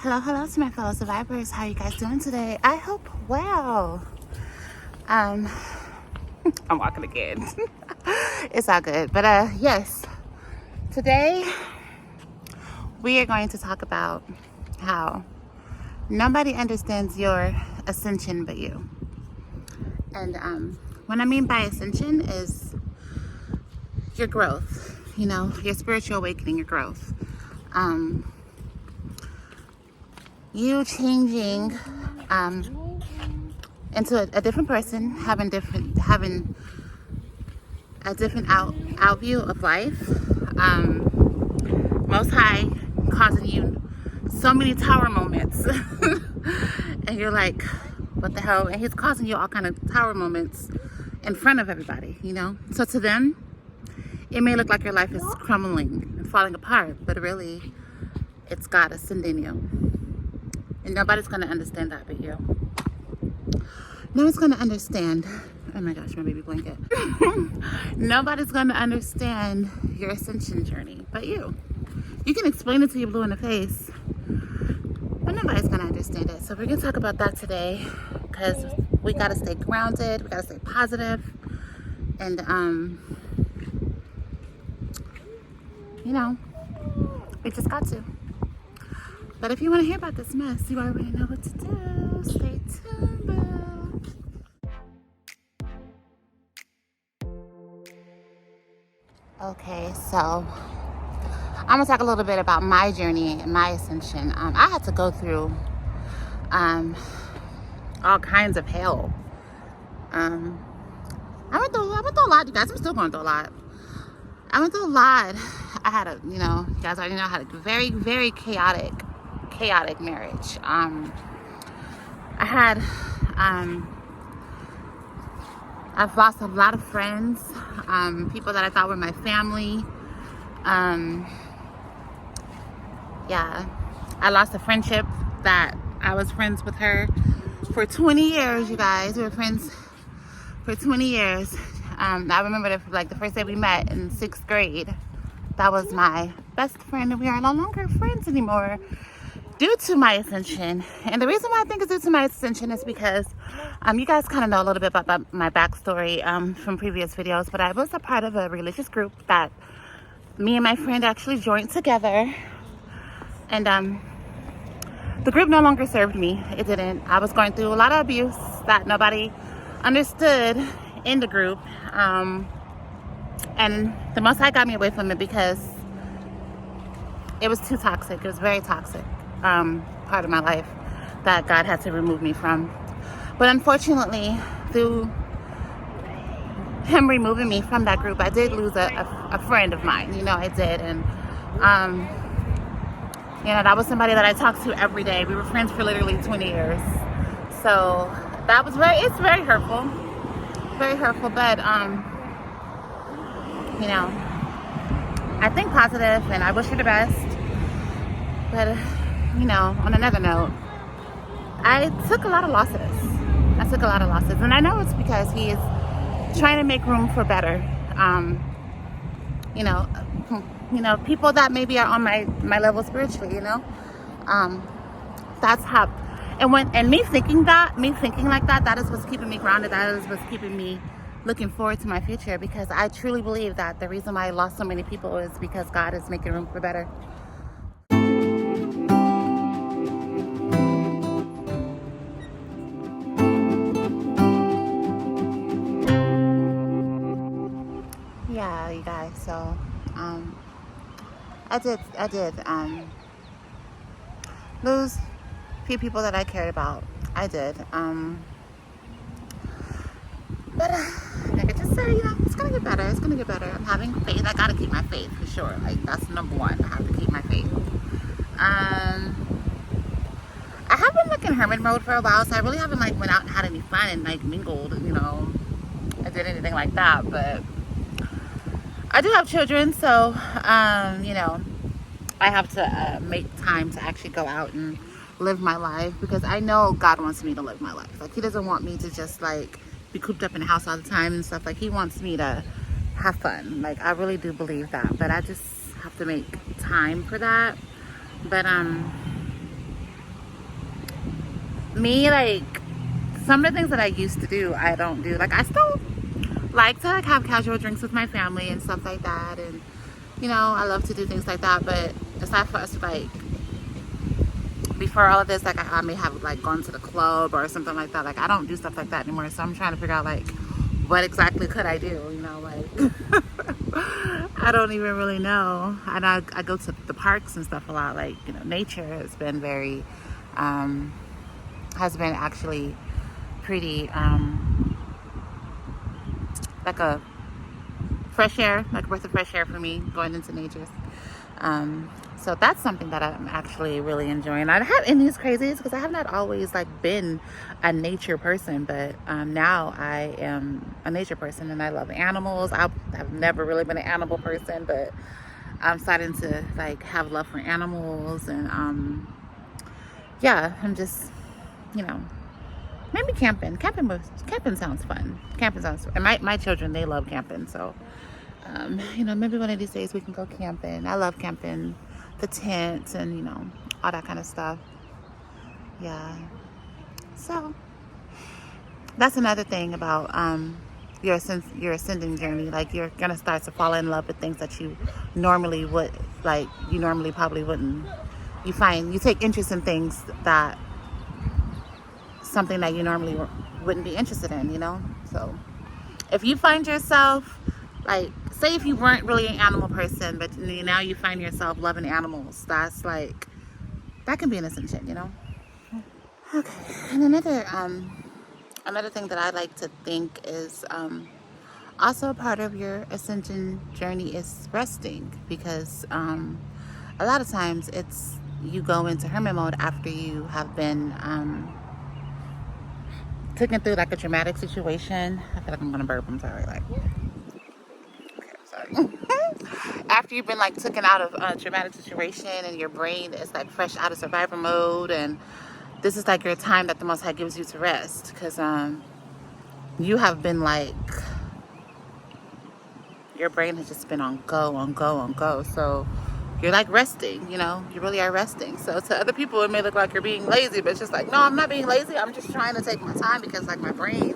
Hello to my fellow survivors. How you guys doing today? I hope well. I'm walking again. It's all good. But yes, today we are going to talk about how nobody understands your ascension but you. And what I mean by ascension is your growth, your spiritual awakening, your growth. You changing into a different person, having a different out view of life. Most High causing you so many tower moments, and you're like, what the hell? And He's causing you all kind of tower moments in front of everybody. So to them, it may look like your life is crumbling and falling apart, but really, it's God ascending you. And nobody's going to understand that but you. No one's going to understand. Oh my gosh, my baby blanket. Nobody's going to understand your ascension journey but you. You can explain it to your blue in the face, but nobody's going to understand it. So we're going to talk about that today because we got to stay grounded. We got to stay positive. And, we just got to. But if you want to hear about this mess, you already know what to do. Stay tuned, boo. Okay, so I'm going to talk a little bit about my journey and my ascension. I had to go through all kinds of hell. I went through a lot, you guys. I'm still going through a lot. I went through a lot. I had you guys already know, I had a very, very chaotic marriage. I've lost a lot of friends, people that I thought were my family. I lost a friendship that I was friends with her for 20 years, you guys. We were friends for 20 years. I remember the first day we met in 6th grade. That was my best friend, and we are no longer friends anymore due to my ascension. And the reason why I think it's due to my ascension is because you guys kind of know a little bit about my backstory from previous videos, but I was a part of a religious group that me and my friend actually joined together. And the group no longer served me. It didn't. I was going through a lot of abuse that nobody understood in the group. And the Most High got me away from it because it was too toxic. It was very toxic. Part of my life that God had to remove me from. But unfortunately, through Him removing me from that group, I did lose a friend of mine. I did. And, that was somebody that I talked to every day. We were friends for literally 20 years. So that was it's very hurtful. Very hurtful. But, I think positive and I wish her the best. But, on another note, I took a lot of losses. And I know it's because He is trying to make room for better. People that maybe are on my level spiritually, that's how, and me thinking like that is what's keeping me grounded. That is what's keeping me looking forward to my future, because I truly believe that the reason why I lost so many people is because God is making room for better. Yeah, you guys, so I did lose a few people that I cared about. I did. But like I just said, it's gonna get better. It's gonna get better. I'm having faith. I gotta keep my faith for sure. Like, that's number one. I have to keep my faith. I have been in hermit mode for a while, so I really haven't went out and had any fun and mingled, I did anything like that. But I do have children, so I have to make time to actually go out and live my life, because I know God wants me to live my life. He doesn't want me to just be cooped up in the house all the time and stuff. He wants me to have fun. I really do believe that, but I just have to make time for that. But me, like, some of the things that I used to do, I don't do. Like, I still like to, like, have casual drinks with my family and stuff like that. And, you know, I love to do things like that. But aside for us, like, before all of this, like, I may have, like, gone to the club or something like that. Like, I don't do stuff like that anymore. So I'm trying to figure out, like, what exactly could I do, you know, like, I don't even really know. And I go to the parks and stuff a lot. Like, you know, nature has been very, has been actually pretty, like a fresh air, like a breath of fresh air for me, going into nature. So that's something that I'm actually really enjoying. I have in these crazies because I have not always, like, been a nature person, but now I am a nature person and I love animals. I've never really been an animal person, but I'm starting to, like, have love for animals. And yeah, I'm just, you know, maybe camping. Camping sounds fun. Camping sounds fun. And my children, they love camping. So, you know, maybe one of these days we can go camping. I love camping, the tents and, you know, all that kind of stuff. Yeah. So that's another thing about your ascending journey. Like, you're gonna start to fall in love with things that you normally would, like, you normally probably wouldn't. You take interest in things that something that you normally wouldn't be interested in, you know. So if you find yourself, like, say if you weren't really an animal person, but now you find yourself loving animals, that's like, that can be an ascension, you know. Okay. And another thing that I like to think is also a part of your ascension journey is resting, because a lot of times it's, you go into hermit mode after you have been taken through, like, a traumatic situation. I feel like I'm gonna burp, I'm sorry. Like, okay, I'm sorry. After you've been, like, taken out of a traumatic situation and your brain is, like, fresh out of survival mode, and this is, like, your time that the Most High gives you to rest, because you have been, like, your brain has just been on go. So you're, like, resting, you know, you really are resting. So to other people it may look like you're being lazy, but it's just like, no, I'm not being lazy. I'm just trying to take my time, because, like, my brain,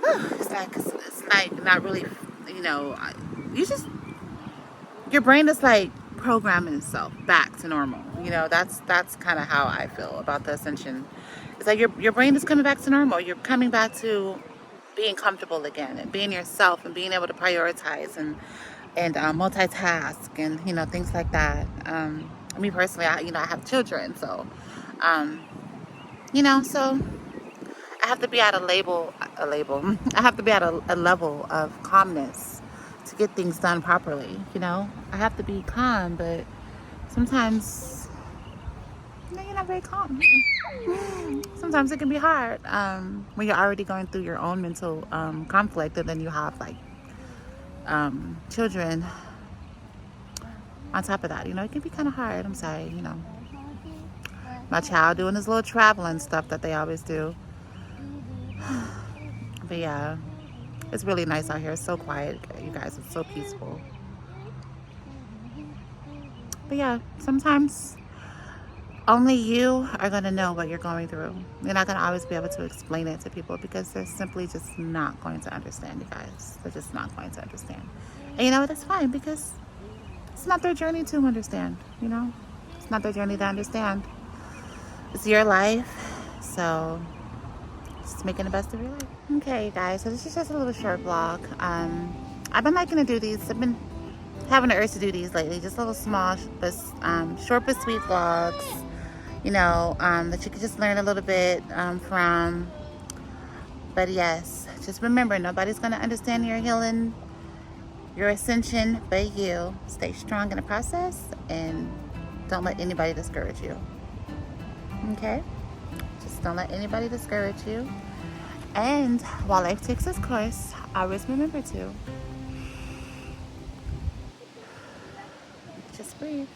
it's like not really, you know, your brain is, like, programming itself back to normal. You know, that's kind of how I feel about the ascension. It's like your brain is coming back to normal. You're coming back to being comfortable again and being yourself and being able to prioritize and multitask and, you know, things like that. Me personally, I have children, so you know, so I have to be at a level. I have to be at a level of calmness to get things done properly. You know, I have to be calm, but sometimes, you know, you're not very calm. Sometimes it can be hard when you're already going through your own mental conflict, and then you have, like, children on top of that. You know, it can be kind of hard. I'm sorry, you know. My child doing his little traveling stuff that they always do. But yeah, it's really nice out here. It's so quiet, you guys. It's so peaceful. But yeah, sometimes only you are going to know what you're going through. You're not going to always be able to explain it to people, because they're simply just not going to understand, you guys. They're just not going to understand. And you know what? That's fine, because it's not their journey to understand, you know? It's not their journey to understand. It's your life, so just making the best of your life. Okay, you guys, so this is just a little short vlog. I've been liking to do these. I've been having the urge to do these lately. Just little small, but short but sweet vlogs, you know, that you can just learn a little bit from. But yes, just remember, nobody's going to understand your healing, your ascension, but you. Stay strong in the process, and don't let anybody discourage you. Okay? Just don't let anybody discourage you. And while life takes its course, always remember to just breathe.